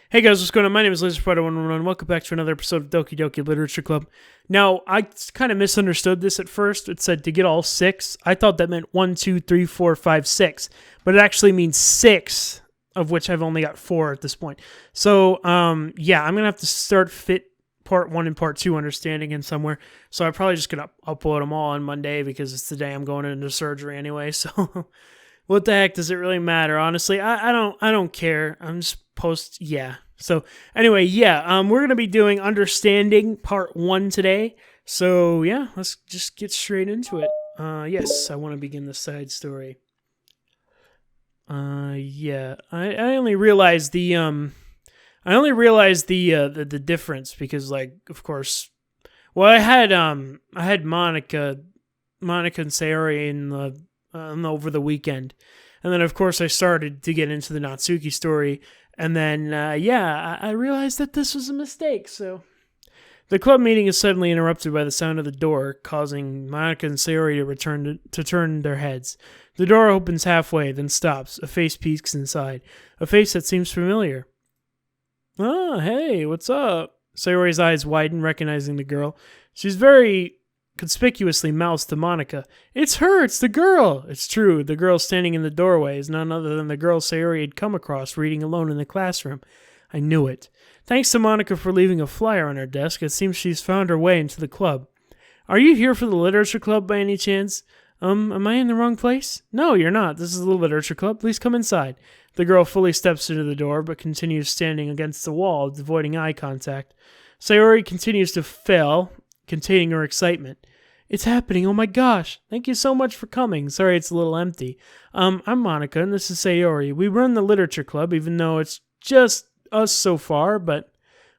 Hey guys, what's going on? My name is LaserSpider111. Welcome back to another episode of Doki Literature Club. Now, I kind of misunderstood this at first. It said to get all 6. I thought that meant 1, 2, 3, 4, 5, 6. But it actually means 6, of which I've only got 4 at this point. So, yeah, I'm going to have to start fit part 1 and part 2 understanding in somewhere. So I'm probably just going to upload them all on Monday because it's the day I'm going into surgery anyway. So what the heck does it really matter? Honestly, I don't care. I'm just yeah. So anyway, yeah, we're going to be doing understanding part 1 today. So yeah, let's just get straight into it. Yes, I want to begin the side story. Yeah, I only realized the the difference because, like, of course, well, I had Monica and Sayori in the over the weekend, and then of course I started to get into the Natsuki story, and then yeah, I realized that this was a mistake. So the club meeting is suddenly interrupted by the sound of the door, causing Monica and Sayori to turn their heads. The door opens halfway, then stops. A face peeks inside, a face that seems familiar. Oh, hey, what's up? Sayori's eyes widen, recognizing the girl. She's very conspicuously mouths to Monica. It's her, it's the girl. It's true, the girl standing in the doorway is none other than the girl Sayori had come across reading alone in the classroom. I knew it. Thanks to Monica for leaving a flyer on her desk, it seems she's found her way into the club. Are you here for the literature club by any chance? Am I in the wrong place? No, you're not. This is the literature club. Please come inside. The girl fully steps into the door, but continues standing against the wall, avoiding eye contact. Sayori continues to fail, containing her excitement. It's happening, oh my gosh. Thank you so much for coming. Sorry it's a little empty. I'm Monica, and this is Sayori. We run the literature club, even though it's just us so far, but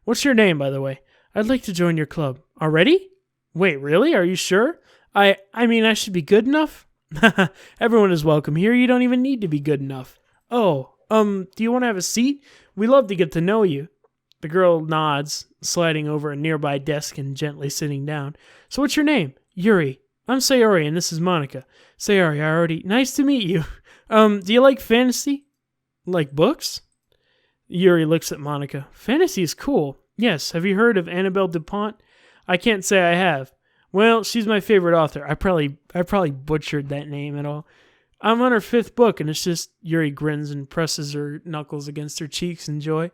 what's your name, by the way? I'd like to join your club. Already? Wait, really? Are you sure? I mean, I should be good enough? Everyone is welcome here. You don't even need to be good enough. Oh, do you want to have a seat? We love to get to know you. The girl nods, sliding over a nearby desk and gently sitting down. So what's your name? Yuri. I'm Sayori, and this is Monica. Sayori, nice to meet you. Do you like fantasy? Like books? Yuri looks at Monica. Fantasy is cool. Yes, have you heard of Annabelle DuPont? I can't say I have. Well, she's my favorite author. I probably butchered that name at all. I'm on her 5th book, and it's just... Yuri grins and presses her knuckles against her cheeks in joy.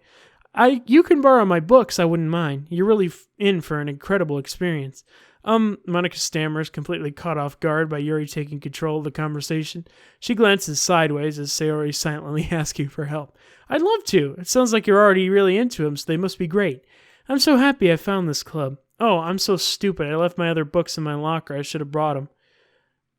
You can borrow my books, I wouldn't mind. You're really in for an incredible experience. Monica stammers, completely caught off guard by Yuri taking control of the conversation. She glances sideways as Sayori silently asking for help. I'd love to. It sounds like you're already really into them, so they must be great. I'm so happy I found this club. Oh, I'm so stupid. I left my other books in my locker. I should have brought them.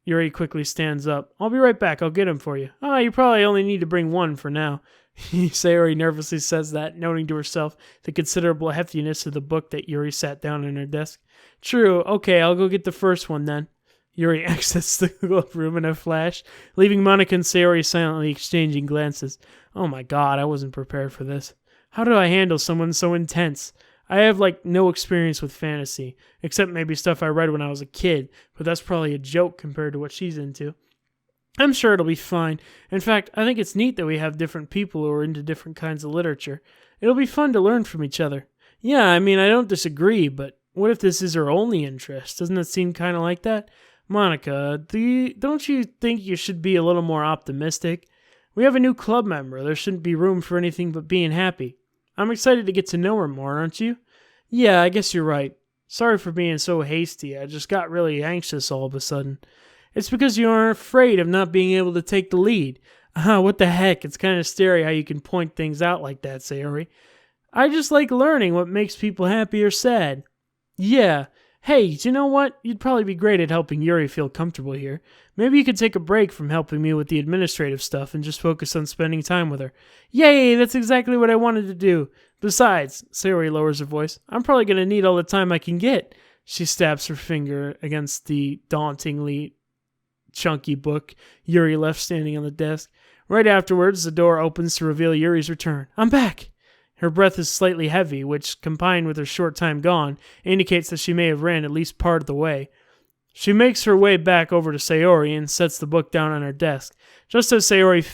Yuri quickly stands up. I'll be right back. I'll get them for you. Oh, you probably only need to bring 1 for now. Sayori nervously says that, noting to herself the considerable heftiness of the book that Yuri sat down on her desk. True. Okay, I'll go get the first one then. Yuri exits the club room in a flash, leaving Monica and Sayori silently exchanging glances. Oh my god, I wasn't prepared for this. How do I handle someone so intense? I have, no experience with fantasy, except maybe stuff I read when I was a kid, but that's probably a joke compared to what she's into. I'm sure it'll be fine. In fact, I think it's neat that we have different people who are into different kinds of literature. It'll be fun to learn from each other. Yeah, I mean, I don't disagree, but what if this is her only interest? Doesn't it seem kind of like that? Monica, don't you think you should be a little more optimistic? We have a new club member. There shouldn't be room for anything but being happy. I'm excited to get to know her more, aren't you? Yeah, I guess you're right. Sorry for being so hasty. I just got really anxious all of a sudden. It's because you aren't afraid of not being able to take the lead. What the heck? It's kind of scary how you can point things out like that, Sayori. I just like learning what makes people happy or sad. Yeah. Hey, do you know what? You'd probably be great at helping Yuri feel comfortable here. Maybe you could take a break from helping me with the administrative stuff and just focus on spending time with her. Yay, that's exactly what I wanted to do. Besides, Sayori lowers her voice, I'm probably going to need all the time I can get. She stabs her finger against the dauntingly chunky book Yuri left standing on the desk. Right afterwards, the door opens to reveal Yuri's return. I'm back! Her breath is slightly heavy, which, combined with her short time gone, indicates that she may have ran at least part of the way. She makes her way back over to Sayori and sets the book down on her desk. Just as Sayori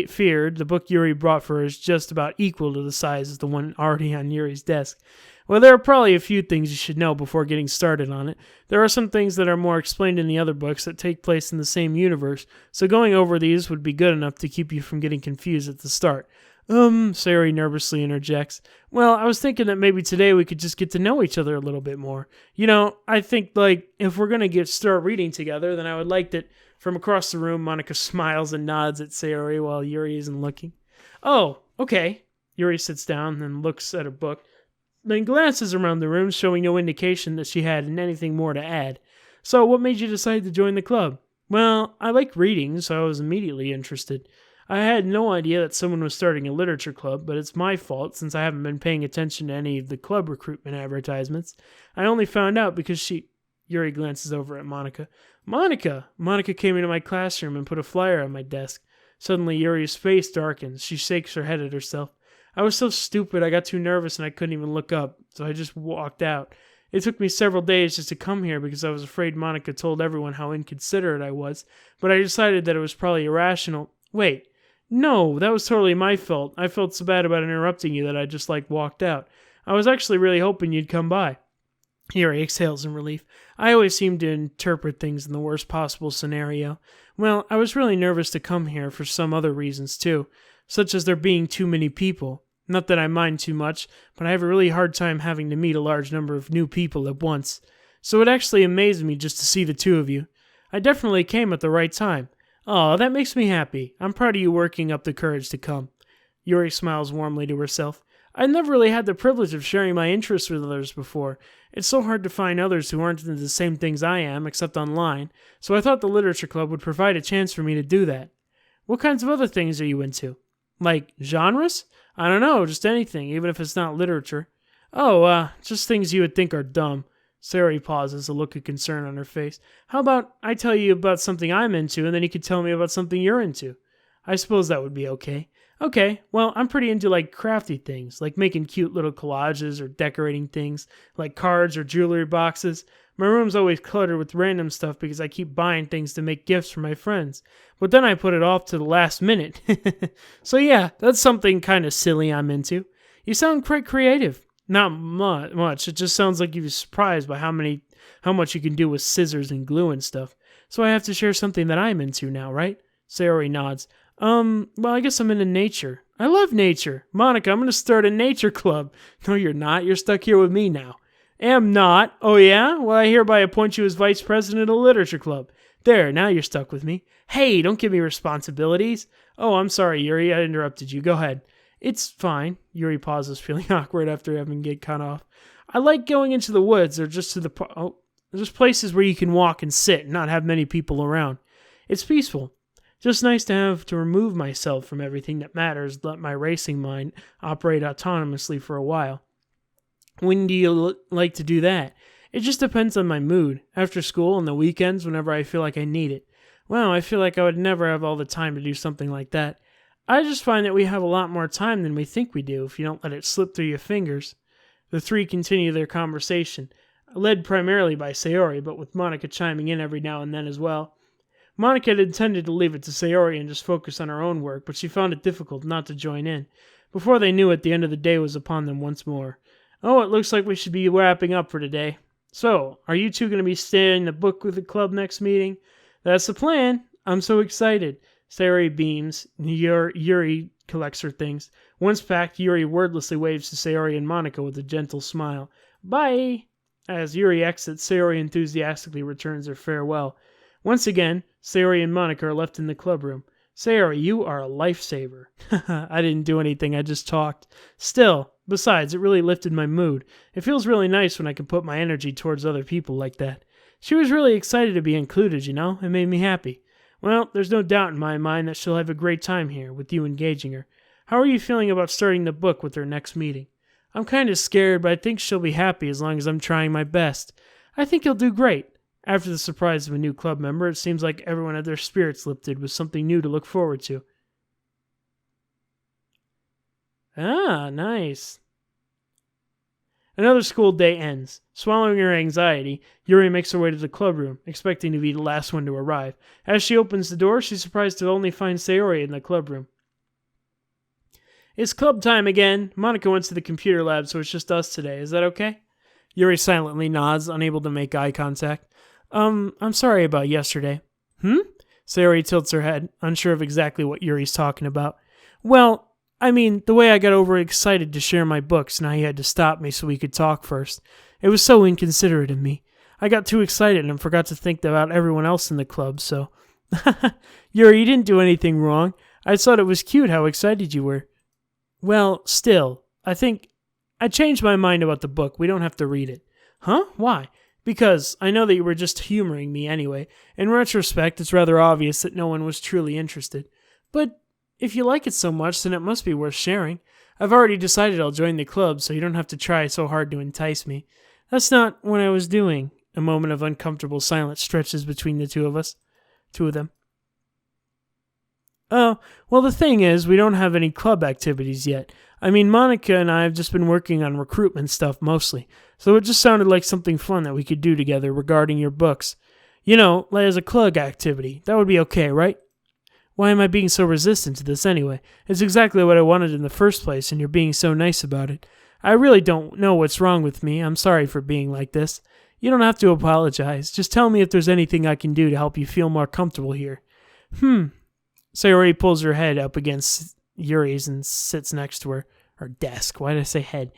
feared, the book Yuri brought for her is just about equal to the size as the one already on Yuri's desk. Well, there are probably a few things you should know before getting started on it. There are some things that are more explained in the other books that take place in the same universe, so going over these would be good enough to keep you from getting confused at the start. Sayori nervously interjects. Well, I was thinking that maybe today we could just get to know each other a little bit more. You know, I think, if we're going to start reading together, then I would like that. From across the room, Monica smiles and nods at Sayori while Yuri isn't looking. Oh, okay. Yuri sits down and looks at her book, then glances around the room, showing no indication that she had anything more to add. So, what made you decide to join the club? Well, I like reading, so I was immediately interested. I had no idea that someone was starting a literature club, but it's my fault since I haven't been paying attention to any of the club recruitment advertisements. I only found out because Yuri glances over at Monica. Monica came into my classroom and put a flyer on my desk. Suddenly, Yuri's face darkens. She shakes her head at herself. I was so stupid, I got too nervous and I couldn't even look up, so I just walked out. It took me several days just to come here because I was afraid Monica told everyone how inconsiderate I was, but I decided that it was probably irrational. Wait, no, that was totally my fault. I felt so bad about interrupting you that I just walked out. I was actually really hoping you'd come by. Yuri exhales in relief. I always seem to interpret things in the worst possible scenario. Well, I was really nervous to come here for some other reasons too, such as there being too many people. Not that I mind too much, but I have a really hard time having to meet a large number of new people at once. So it actually amazed me just to see the two of you. I definitely came at the right time. Oh, that makes me happy. I'm proud of you working up the courage to come. Yuri smiles warmly to herself. I never really had the privilege of sharing my interests with others before. It's so hard to find others who aren't into the same things I am, except online, so I thought the Literature Club would provide a chance for me to do that. What kinds of other things are you into? Like genres? I don't know, just anything, even if it's not literature. Oh, just things you would think are dumb. Sayori pauses, a look of concern on her face. How about I tell you about something I'm into, and then you could tell me about something you're into? I suppose that would be okay. Okay, well, I'm pretty into crafty things, like making cute little collages or decorating things, like cards or jewelry boxes. My room's always cluttered with random stuff because I keep buying things to make gifts for my friends. But then I put it off to the last minute. So yeah, that's something kind of silly I'm into. You sound quite creative. Not much. It just sounds like you're surprised by how much you can do with scissors and glue and stuff. So I have to share something that I'm into now, right? Sayori nods. Well, I guess I'm into nature. I love nature. Monica, I'm going to start a nature club. No, you're not. You're stuck here with me now. Am not. Oh, yeah? Well, I hereby appoint you as vice president of the literature club. There, now you're stuck with me. Hey, don't give me responsibilities. Oh, I'm sorry, Yuri. I interrupted you. Go ahead. It's fine. Yuri pauses, feeling awkward after having get cut off. I like going into the woods or just just places where you can walk and sit and not have many people around. It's peaceful. Just nice to have to remove myself from everything that matters, let my racing mind operate autonomously for a while. When do you like to do that? It just depends on my mood. After school and the weekends, whenever I feel like I need it. Well, I feel like I would never have all the time to do something like that. I just find that we have a lot more time than we think we do if you don't let it slip through your fingers. The three continue their conversation, led primarily by Sayori, but with Monica chiming in every now and then as well. Monica had intended to leave it to Sayori and just focus on her own work, but she found it difficult not to join in. Before they knew it, the end of the day was upon them once more. Oh, it looks like we should be wrapping up for today. So, are you two going to be studying the book with the club next meeting? That's the plan. I'm so excited. Sayori beams. Yuri collects her things. Once packed, Yuri wordlessly waves to Sayori and Monica with a gentle smile. Bye! As Yuri exits, Sayori enthusiastically returns her farewell. Once again, Sayori and Monica are left in the clubroom. Sayori, you are a lifesaver. I didn't do anything, I just talked. Still, besides, it really lifted my mood. It feels really nice when I can put my energy towards other people like that. She was really excited to be included, you know? It made me happy. Well, there's no doubt in my mind that she'll have a great time here, with you engaging her. How are you feeling about starting the book with her next meeting? I'm kind of scared, but I think she'll be happy as long as I'm trying my best. I think you'll do great. After the surprise of a new club member, it seems like everyone had their spirits lifted with something new to look forward to. Ah, nice. Another school day ends. Swallowing her anxiety, Yuri makes her way to the club room, expecting to be the last one to arrive. As she opens the door, she's surprised to only find Sayori in the club room. It's club time again. Monica went to the computer lab, so it's just us today. Is that okay? Yuri silently nods, unable to make eye contact. I'm sorry about yesterday. Sayori tilts her head, unsure of exactly what Yuri's talking about. Well, I mean, the way I got overexcited to share my books and how he had to stop me so we could talk first. It was so inconsiderate of me. I got too excited and forgot to think about everyone else in the club, so... Yuri, you didn't do anything wrong. I thought it was cute how excited you were. Well, still, I think... I changed my mind about the book. We don't have to read it. Huh? Why? Because I know that you were just humoring me anyway. In retrospect, it's rather obvious that no one was truly interested. But if you like it so much, then it must be worth sharing. I've already decided I'll join the club, so you don't have to try so hard to entice me. That's not what I was doing. A moment of uncomfortable silence stretches between the two of them. Oh, well, the thing is, we don't have any club activities yet. I mean, Monica and I have just been working on recruitment stuff mostly, so it just sounded like something fun that we could do together regarding your books. You know, like as a club activity. That would be okay, right? Why am I being so resistant to this anyway? It's exactly what I wanted in the first place, and you're being so nice about it. I really don't know what's wrong with me. I'm sorry for being like this. You don't have to apologize. Just tell me if there's anything I can do to help you feel more comfortable here. Sayori pulls her head up against Yuri's and sits next to her. Her desk. Why did I say head?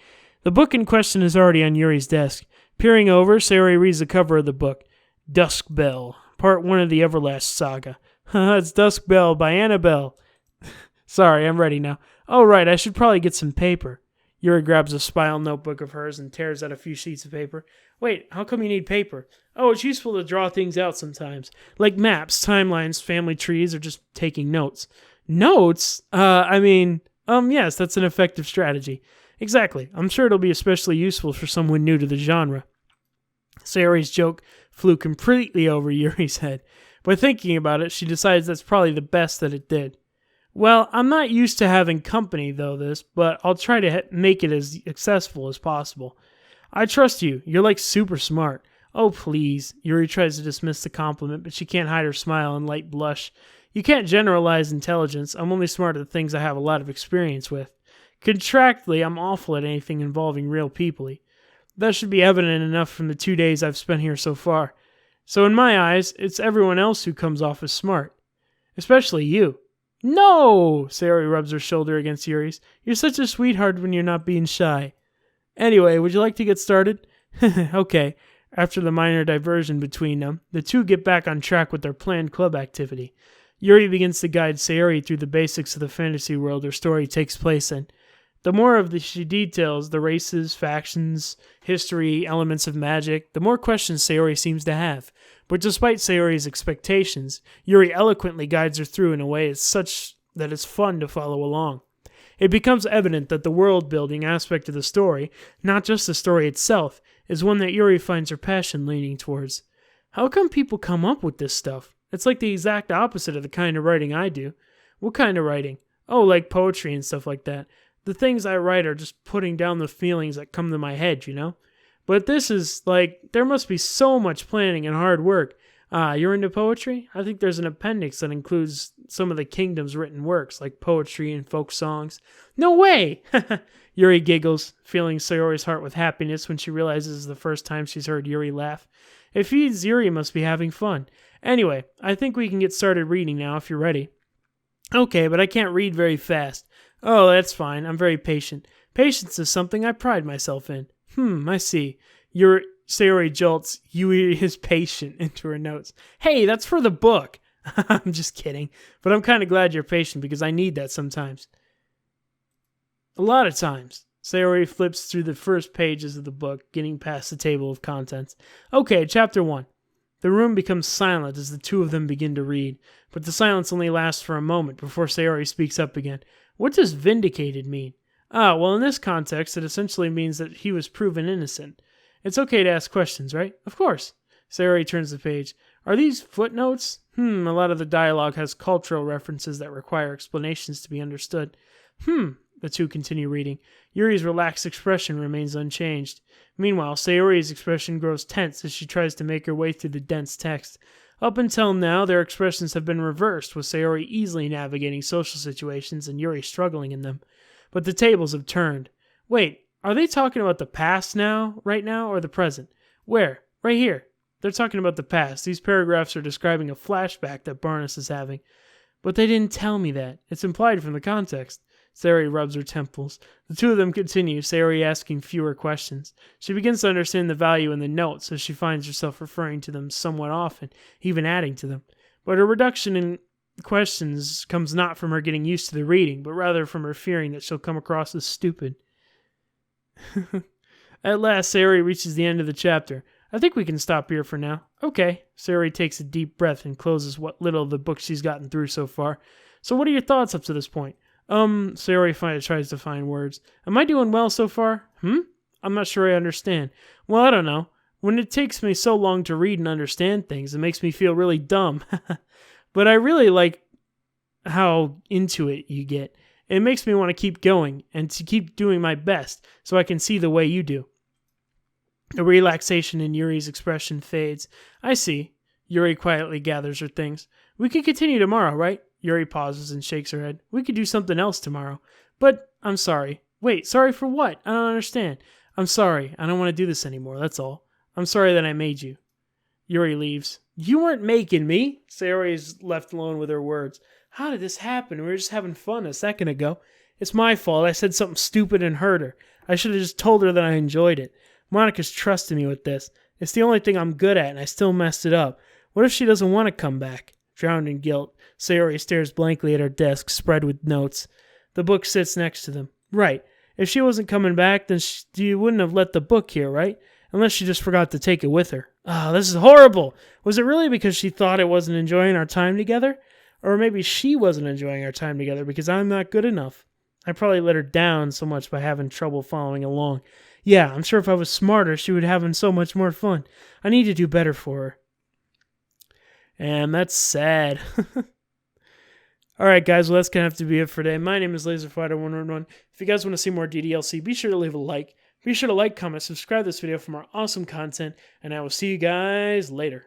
The book in question is already on Yuri's desk. Peering over, Sayori reads the cover of the book. Dusk Bell, Part 1 of the Everlast Saga. It's Dusk Bell by Annabelle. Sorry, I'm ready now. Oh, right, I should probably get some paper. Yuri grabs a spiral notebook of hers and tears out a few sheets of paper. Wait, how come you need paper? Oh, it's useful to draw things out sometimes. Like maps, timelines, family trees, or just taking notes. Notes? Yes, that's an effective strategy. Exactly. I'm sure it'll be especially useful for someone new to the genre. Sayori's joke flew completely over Yuri's head. By thinking about it, she decides that's probably the best that it did. Well, I'm not used to having company, but I'll try to make it as accessible as possible. I trust you. You're like super smart. Oh, please. Yuri tries to dismiss the compliment, but she can't hide her smile and light blush. You can't generalize intelligence. I'm only smart at the things I have a lot of experience with. Contractually, I'm awful at anything involving real people. That should be evident enough from the 2 days I've spent here so far. So in my eyes, it's everyone else who comes off as smart. Especially you. No! Sayori rubs her shoulder against Yuri's. You're such a sweetheart when you're not being shy. Anyway, would you like to get started? Okay. After the minor diversion between them, the two get back on track with their planned club activity. Yuri begins to guide Sayori through the basics of the fantasy world her story takes place in. The more of she details the races, factions, history, elements of magic, the more questions Sayori seems to have. But despite Sayori's expectations, Yuri eloquently guides her through in a way such that it's fun to follow along. It becomes evident that the world-building aspect of the story, not just the story itself, is one that Yuri finds her passion leaning towards. How come people come up with this stuff? It's like the exact opposite of the kind of writing I do. What kind of writing? Oh, like poetry and stuff like that. The things I write are just putting down the feelings that come to my head, you know? But this is, there must be so much planning and hard work. You're into poetry? I think there's an appendix that includes some of the kingdom's written works, like poetry and folk songs. No way! Yuri giggles, filling Sayori's heart with happiness when she realizes it's the first time she's heard Yuri laugh. It means Yuri must be having fun. Anyway, I think we can get started reading now if you're ready. Okay, but I can't read very fast. Oh, that's fine. I'm very patient. Patience is something I pride myself in. I see. Sayori jolts Yuri is patient into her notes. Hey, that's for the book. I'm just kidding. But I'm kind of glad you're patient because I need that sometimes. A lot of times. Sayori flips through the first pages of the book, getting past the table of contents. Okay, chapter 1. The room becomes silent as the two of them begin to read, but the silence only lasts for a moment before Sayori speaks up again. What does vindicated mean? Well, in this context, it essentially means that he was proven innocent. It's okay to ask questions, right? Of course. Sayori turns the page. Are these footnotes? A lot of the dialogue has cultural references that require explanations to be understood. The The two continue reading. Yuri's relaxed expression remains unchanged. Meanwhile, Sayori's expression grows tense as she tries to make her way through the dense text. Up until now, their expressions have been reversed, with Sayori easily navigating social situations and Yuri struggling in them. But the tables have turned. Wait, are they talking about the past right now, or the present? Where? Right here. They're talking about the past. These paragraphs are describing a flashback that Barnes is having. But they didn't tell me that. It's implied from the context. Sayori rubs her temples. The two of them continue, Sayori asking fewer questions. She begins to understand the value in the notes as she finds herself referring to them somewhat often, even adding to them. But her reduction in questions comes not from her getting used to the reading, but rather from her fearing that she'll come across as stupid. At last, Sayori reaches the end of the chapter. I think we can stop here for now. Okay. Sayori takes a deep breath and closes what little of the book she's gotten through so far. So what are your thoughts up to this point? Sayori tries to find words. Am I doing well so far? I'm not sure I understand. Well, I don't know. When it takes me so long to read and understand things, it makes me feel really dumb. But I really like how into it you get. It makes me want to keep going and to keep doing my best so I can see the way you do. The relaxation in Yuri's expression fades. I see. Yuri quietly gathers her things. We can continue tomorrow, right? Yuri pauses and shakes her head. We could do something else tomorrow. But I'm sorry. Wait, sorry for what? I don't understand. I'm sorry. I don't want to do this anymore, that's all. I'm sorry that I made you. Yuri leaves. You weren't making me. Sayori is left alone with her words. How did this happen? We were just having fun a second ago. It's my fault. I said something stupid and hurt her. I should have just told her that I enjoyed it. Monica's trusted me with this. It's the only thing I'm good at, and I still messed it up. What if she doesn't want to come back? Drowned in guilt, Sayori stares blankly at her desk, spread with notes. The book sits next to them. Right. If she wasn't coming back, then you wouldn't have let the book here, right? Unless she just forgot to take it with her. Oh, this is horrible. Was it really because she thought I wasn't enjoying our time together? Or maybe she wasn't enjoying our time together because I'm not good enough. I probably let her down so much by having trouble following along. Yeah, I'm sure if I was smarter, she would be having so much more fun. I need to do better for her. And that's sad. Alright guys, well that's going to have to be it for today. My name is LaserFighter111. If you guys want to see more DDLC, be sure to leave a like. Be sure to like, comment, subscribe to this video for more awesome content, and I will see you guys later.